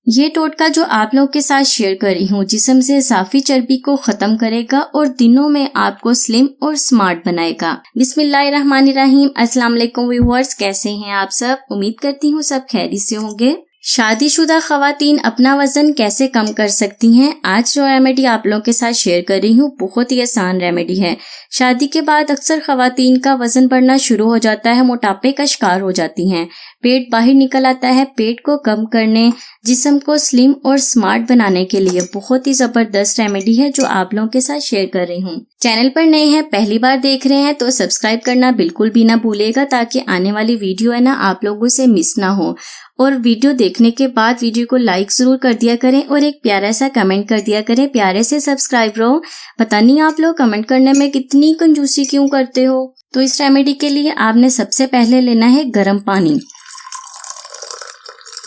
ये टोटका जो आप लोगों के साथ शेयर कर रही हूँ जिस्म से इजाफी चर्बी को खत्म करेगा और दिनों में आपको स्लिम और स्मार्ट बनाएगा। बिस्मिल्लाहिर्रहमानिर्रहीम। अस्सलाम वालेकुम व्यूअर्स, कैसे हैं आप सब? उम्मीद करती हूँ सब खैरियत से होंगे। शादीशुदा खवातीन अपना वजन कैसे कम कर सकती हैं? आज जो रेमेडी आप लोगों के साथ शेयर कर रही हूँ बहुत ही आसान रेमेडी है। शादी के बाद अक्सर खवातीन का वजन बढ़ना शुरू हो जाता है, मोटापे का शिकार हो जाती हैं, पेट बाहर निकल आता है। पेट को कम करने, जिस्म को स्लिम और स्मार्ट बनाने के लिए बहुत ही जबरदस्त रेमेडी है जो आप लोगों के साथ शेयर कर रही हूँ। चैनल पर नए हैं, पहली बार देख रहे हैं तो सब्सक्राइब करना बिल्कुल भी ना भूलिएगा ताकि आने वाली वीडियो है ना आप लोगों से मिस ना हो। और वीडियो देखने के बाद वीडियो को लाइक जरूर कर दिया करें और एक प्यारा सा कमेंट कर दिया करें। प्यारे से सब्सक्राइब रहो। पता नहीं आप लोग कमेंट करने में कितनी कंजूसी क्यों करते हो। तो इस रेमेडी के लिए आपने सबसे पहले लेना है गर्म पानी।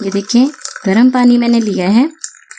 ये देखिए गर्म पानी मैंने लिया है,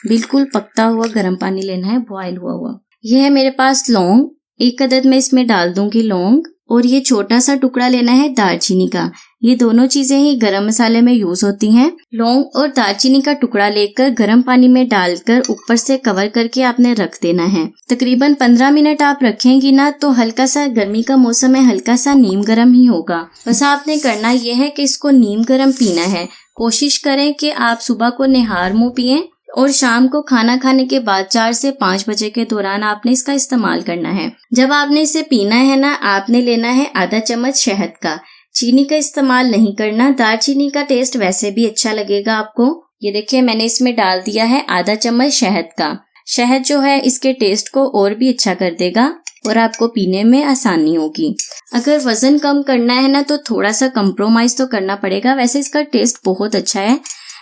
बिल्कुल पकता हुआ गर्म पानी लेना है, बॉयल हुआ। यह है मेरे पास लौंग, 1 अदद मैं इसमें डाल दूंगी लौंग। और ये छोटा सा टुकड़ा लेना है दालचीनी का। ये दोनों चीजें ही गरम मसाले में यूज होती हैं। लौंग और दालचीनी का टुकड़ा लेकर गर्म पानी में डालकर ऊपर से कवर करके आपने रख देना है। तकरीबन 15 मिनट आप रखेंगी ना तो हल्का सा, गर्मी का मौसम है, हल्का सा नीम गर्म ही होगा। बस आपने करना यह है कि इसको नीम गर्म पीना है। कोशिश करें कि आप सुबह को निहार मुंह पिएं और शाम को खाना खाने के बाद 4 से 5 बजे के दौरान आपने इसका इस्तेमाल करना है। जब आपने इसे पीना है ना, आपने लेना है आधा चम्मच शहद का। चीनी का इस्तेमाल नहीं करना, दालचीनी का टेस्ट वैसे भी अच्छा लगेगा आपको। ये देखिए मैंने इसमें डाल दिया है आधा चम्मच शहद का। शहद जो है इसके टेस्ट को और भी अच्छा कर देगा और आपको पीने में आसानी होगी। अगर वजन कम करना है ना तो थोड़ा सा कंप्रोमाइज तो करना पड़ेगा। वैसे इसका टेस्ट बहुत अच्छा है,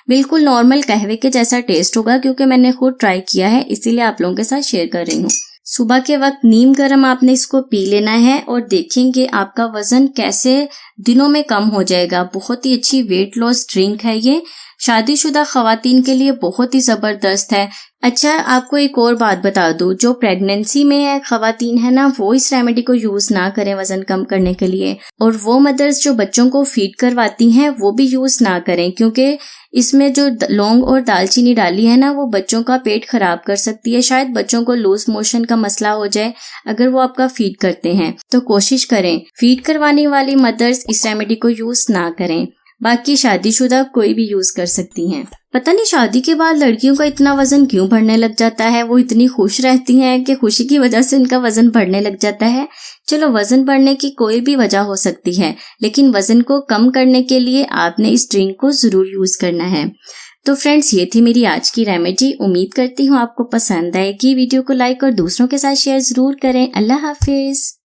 बिल्कुल नॉर्मल कहवे के जैसा टेस्ट होगा क्योंकि मैंने खुद ट्राई किया है, इसीलिए आप लोगों के साथ शेयर कर रही हूँ। सुबह के वक्त नीम गर्म आपने इसको पी लेना है और देखेंगे आपका वजन कैसे दिनों में कम हो जाएगा। बहुत ही अच्छी वेट लॉस ड्रिंक है ये, शादीशुदा खवातीन के लिए बहुत ही जबरदस्त है। अच्छा, आपको एक और बात बता दूं, जो प्रेगनेंसी में है खवातीन है ना, वो इस रेमेडी को यूज ना करें वजन कम करने के लिए। और वो मदर्स जो बच्चों को फीड करवाती हैं वो भी यूज ना करें क्योंकि इसमें जो लौंग और दालचीनी डाली है ना वो बच्चों का पेट खराब कर सकती है। शायद बच्चों को लूज मोशन का मसला हो जाए अगर वो आपका फीड करते हैं। तो कोशिश करें फीड करवाने वाली मदर्स इस रेमेडी को यूज ना करें। बाकी शादीशुदा कोई भी यूज कर सकती हैं। पता नहीं शादी के बाद लड़कियों का इतना वजन क्यों बढ़ने लग जाता है। वो इतनी खुश रहती हैं कि खुशी की वजह से उनका वजन बढ़ने लग जाता है। चलो, वजन बढ़ने की कोई भी वजह हो सकती है, लेकिन वजन को कम करने के लिए आपने इस ड्रिंक को जरूर यूज करना है। तो फ्रेंड्स, ये थी मेरी आज की रेमेडी। उम्मीद करती हूँ आपको पसंद आएगी। वीडियो को लाइक और दूसरों के साथ शेयर जरूर करें। अल्लाह हाफिज।